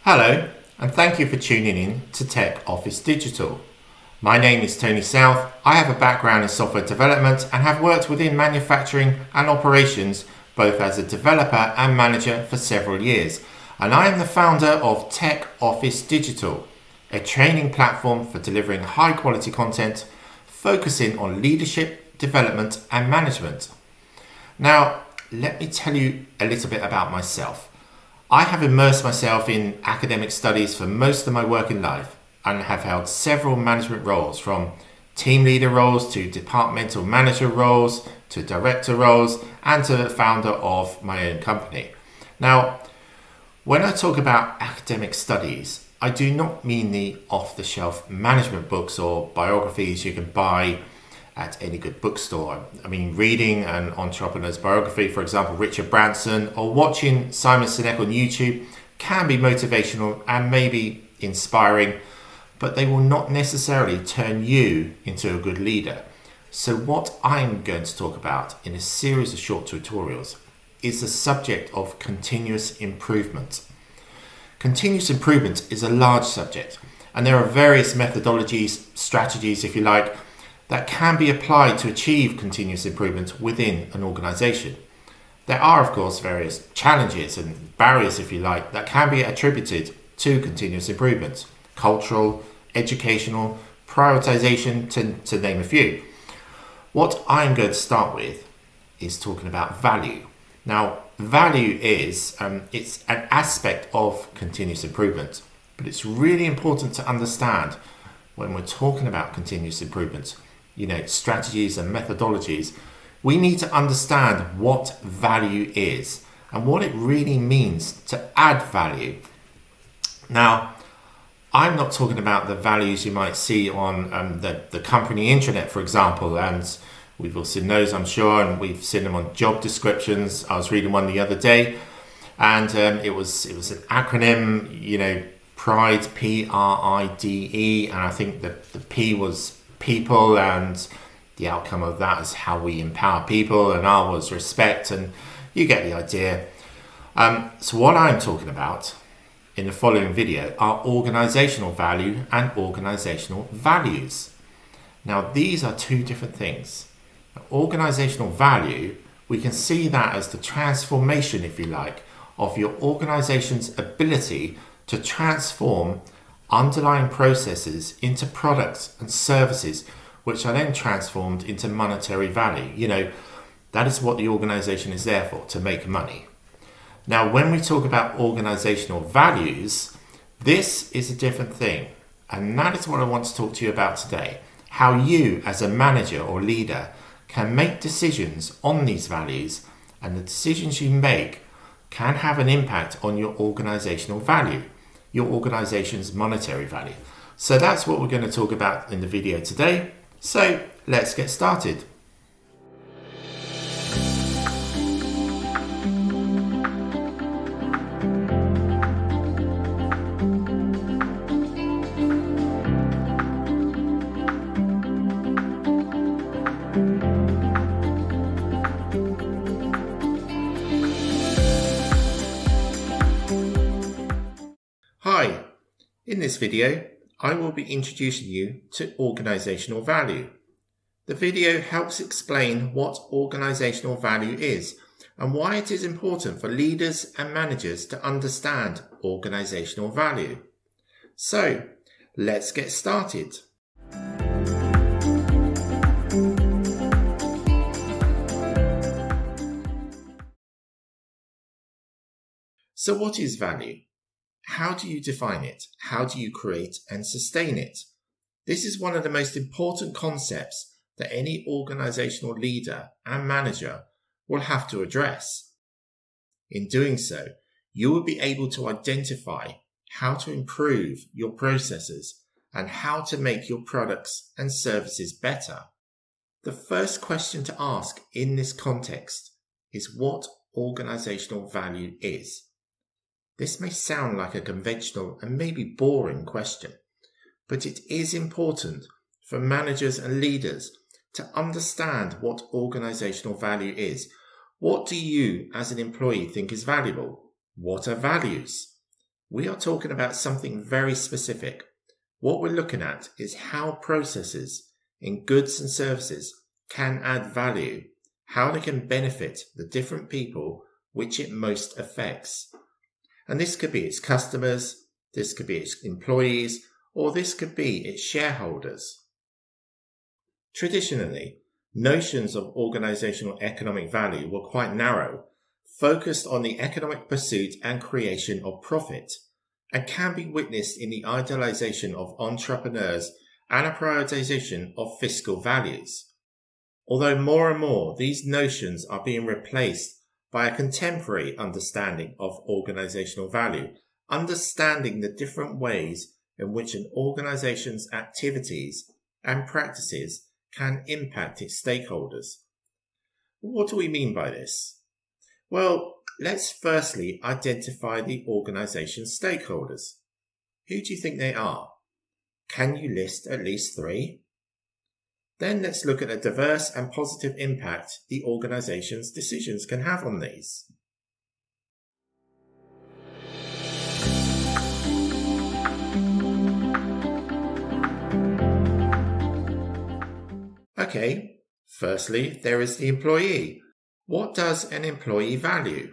Hello, and thank you for tuning in to Tech Office Digital. My name is Tony South. I have a background in software development and have worked within manufacturing and operations both as a developer and manager for several years. And I am the founder of Tech Office Digital, a training platform for delivering high quality content, focusing on leadership, development and management. Now, let me tell you a little bit about myself. I have immersed myself in academic studies for most of my working life and have held several management roles, from team leader roles to departmental manager roles to director roles and to the founder of my own company. Now, when I talk about academic studies, I do not mean the off-the-shelf management books or biographies you can buy at any good bookstore. I mean, reading an entrepreneur's biography, for example, Richard Branson, or watching Simon Sinek on YouTube can be motivational and maybe inspiring, but they will not necessarily turn you into a good leader. So what I'm going to talk about in a series of short tutorials is the subject of continuous improvement. Continuous improvement is a large subject, and there are various methodologies, strategies, if you like, that can be applied to achieve continuous improvement within an organization. There are, of course, various challenges and barriers, if you like, that can be attributed to continuous improvement: cultural, educational, prioritization, to name a few. What I'm going to start with is talking about value. Now, value is it's an aspect of continuous improvement, but it's really important to understand when we're talking about continuous improvement, strategies and methodologies, we need to understand what value is and what it really means to add value. Now, I'm not talking about the values you might see on the company intranet, for example, and we've all seen those, I'm sure, and we've seen them on job descriptions. I was reading one the other day, and it was an acronym, PRIDE, PRIDE, and I think that the P was people, and the outcome of that is how we empower people, and R was respect, and you get the idea. So what I'm talking about in the following video are organizational value and organizational values. Now, these are two different things. Organizational value, we can see that as the transformation, if you like, of your organization's ability to transform underlying processes into products and services, which are then transformed into monetary value. That is what the organization is there for, to make money. Now, when we talk about organizational values, this is a different thing. And that is what I want to talk to you about today. How you, as a manager or leader, can make decisions on these values, and the decisions you make can have an impact on your organizational value, your organization's monetary value. So that's what we're going to talk about in the video today. So let's get started. Hi, in this video, I will be introducing you to organizational value. The video helps explain what organizational value is and why it is important for leaders and managers to understand organizational value. So, let's get started. So what is value? How do you define it? How do you create and sustain it? This is one of the most important concepts that any organizational leader and manager will have to address. In doing so, you will be able to identify how to improve your processes and how to make your products and services better. The first question to ask in this context is what organizational value is. This may sound like a conventional and maybe boring question, but it is important for managers and leaders to understand what organizational value is. What do you as an employee think is valuable? What are values? We are talking about something very specific. What we're looking at is how processes in goods and services can add value, how they can benefit the different people which it most affects. And this could be its customers, this could be its employees, or this could be its shareholders. Traditionally, notions of organizational economic value were quite narrow, focused on the economic pursuit and creation of profit, and can be witnessed in the idealization of entrepreneurs and a prioritization of fiscal values. Although more and more these notions are being replaced by a contemporary understanding of organizational value, understanding the different ways in which an organization's activities and practices can impact its stakeholders. What do we mean by this? Well, let's firstly identify the organization's stakeholders. Who do you think they are? Can you list at least 3? Then let's look at the diverse and positive impact the organization's decisions can have on these. Okay, firstly, there is the employee. What does an employee value?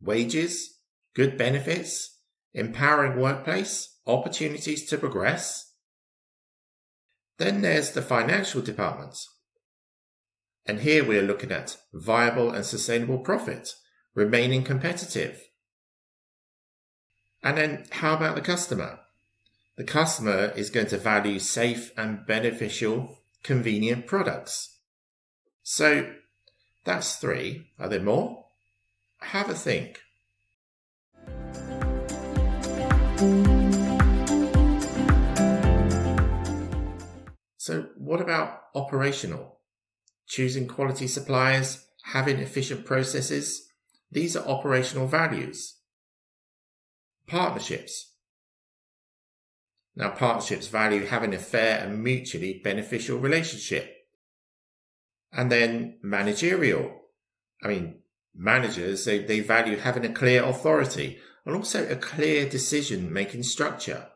Wages, good benefits, empowering workplace, opportunities to progress. Then there's the financial department. And here we are looking at viable and sustainable profit, remaining competitive. And then how about the customer? The customer is going to value safe and beneficial, convenient products. So that's 3. Are there more? Have a think. So what about operational? Choosing quality suppliers, having efficient processes. These are operational values. Partnerships. Now, partnerships value having a fair and mutually beneficial relationship. And then managerial. Managers, they value having a clear authority and also a clear decision-making structure.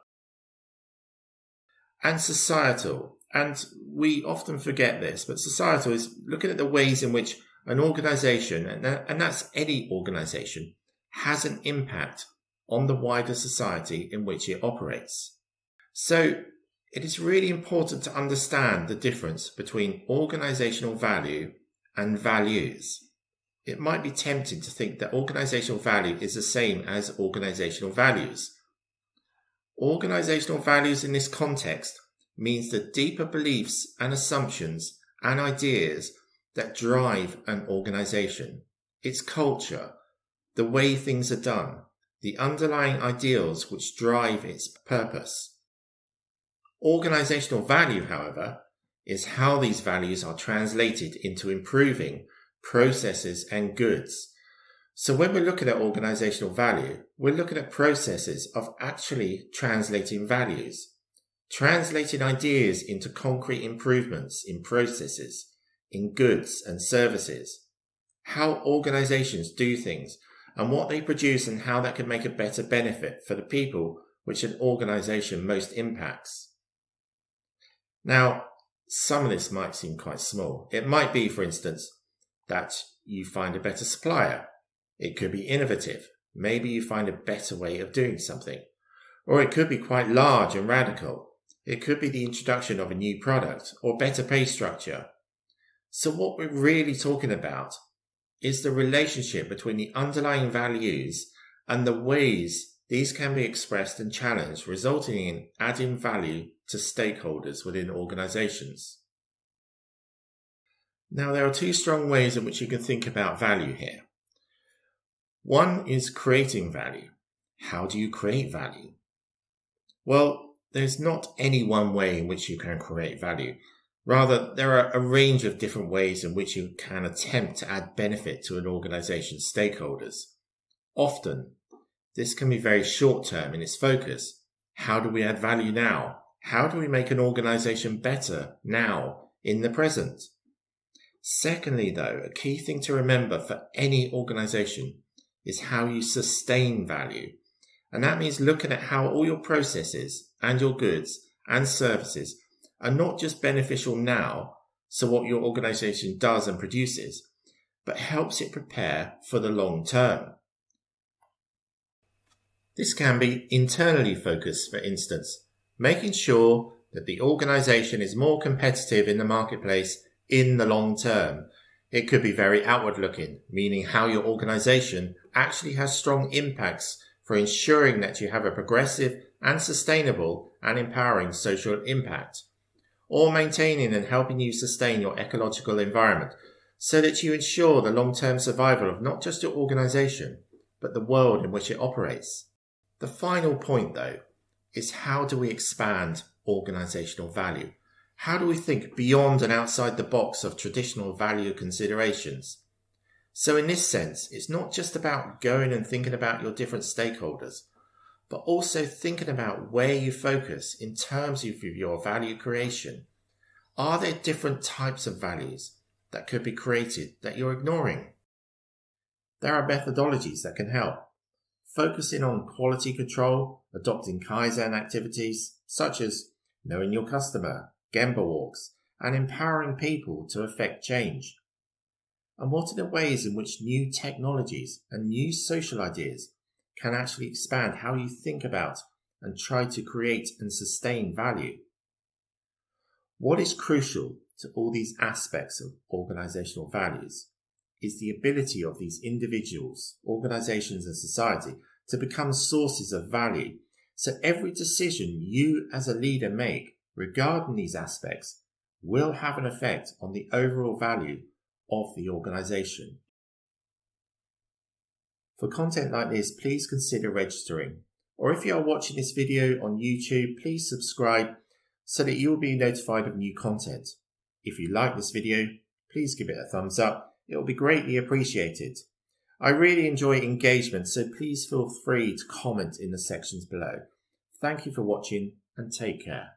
And societal. And we often forget this, but societal is looking at the ways in which an organization, and that's any organization, has an impact on the wider society in which it operates. So it is really important to understand the difference between organizational value and values. It might be tempting to think that organizational value is the same as organizational values. Organizational values in this context means the deeper beliefs and assumptions and ideas that drive an organization, its culture, the way things are done, the underlying ideals which drive its purpose. Organizational value, however, is how these values are translated into improving processes and goods. So when we're looking at organizational value, we're looking at processes of actually translating values, translating ideas into concrete improvements in processes, in goods and services, how organizations do things and what they produce and how that can make a better benefit for the people which an organization most impacts. Now, some of this might seem quite small. It might be, for instance, that you find a better supplier. It could be innovative. Maybe you find a better way of doing something. Or it could be quite large and radical. It could be the introduction of a new product or better pay structure. So what we're really talking about is the relationship between the underlying values and the ways these can be expressed and challenged, resulting in adding value to stakeholders within organizations. Now, there are 2 strong ways in which you can think about value here. One is creating value. How do you create value? Well, there's not any one way in which you can create value. Rather, there are a range of different ways in which you can attempt to add benefit to an organization's stakeholders. Often, this can be very short-term in its focus. How do we add value now? How do we make an organization better now, in the present? Secondly, though, a key thing to remember for any organization is how you sustain value. And that means looking at how all your processes and your goods and services are not just beneficial now, so what your organization does and produces, but helps it prepare for the long term. This can be internally focused, for instance, making sure that the organization is more competitive in the marketplace in the long term. It could be very outward looking, meaning how your organization actually has strong impacts for ensuring that you have a progressive and sustainable and empowering social impact, or maintaining and helping you sustain your ecological environment so that you ensure the long-term survival of not just your organization, but the world in which it operates. The final point, though, is how do we expand organizational value? How do we think beyond and outside the box of traditional value considerations? So in this sense, it's not just about going and thinking about your different stakeholders, but also thinking about where you focus in terms of your value creation. Are there different types of values that could be created that you're ignoring? There are methodologies that can help. Focusing on quality control, adopting Kaizen activities such as knowing your customer, Gemba walks, and empowering people to effect change. And what are the ways in which new technologies and new social ideas can actually expand how you think about and try to create and sustain value? What is crucial to all these aspects of organizational values is the ability of these individuals, organizations, and society to become sources of value. So every decision you as a leader make regarding these aspects will have an effect on the overall value of the organization. For content like this, please consider registering. Or if you are watching this video on YouTube, please subscribe so that you will be notified of new content. If you like this video, please give it a thumbs up. It will be greatly appreciated. I really enjoy engagement, so please feel free to comment in the sections below. Thank you for watching and take care.